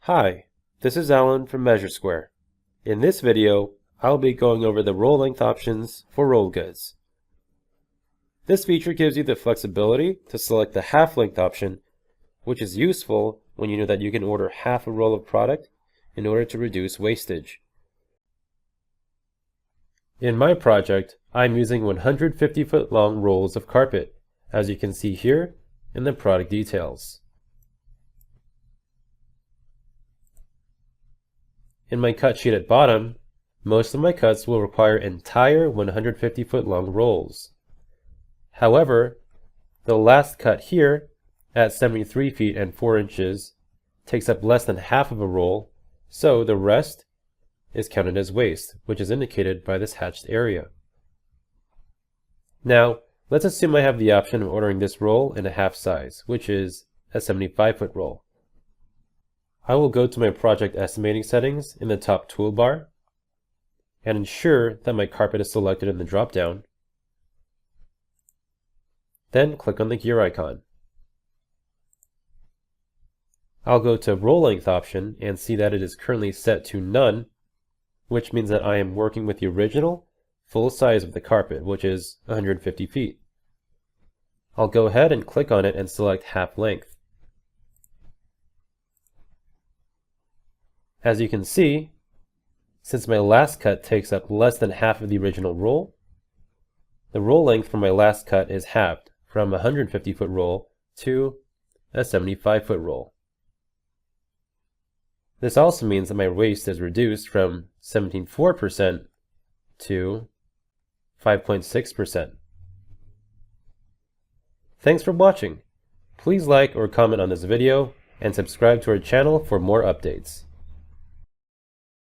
Hi, this is Alan from MeasureSquare. In this video, I'll be going over the roll length options for roll goods. This feature gives you the flexibility to select the half length option, which is useful when you know that you can order half a roll of product in order to reduce wastage. In my project, I'm using 150-foot long rolls of carpet, as you can see here in the product details. In my cut sheet at bottom, most of my cuts will require entire 150-foot long rolls. However, the last cut here, at 73 feet and 4 inches, takes up less than half of a roll, so the rest is counted as waste, which is indicated by this hatched area. Now, let's assume I have the option of ordering this roll in a half size, which is a 75-foot roll. I will go to my project estimating settings in the top toolbar and ensure that my carpet is selected in the drop-down. Then click on the gear icon. I'll go to roll length option and see that it is currently set to none, which means that I am working with the original full size of the carpet, which is 150 feet. I'll go ahead and click on it and select half length. As you can see, since my last cut takes up less than half of the original roll, the roll length for my last cut is halved from a 150-foot roll to a 75-foot roll. This also means that my waste is reduced from 17.4% to 5.6%. Thanks for watching. Please like or comment on this video and subscribe to our channel for more updates.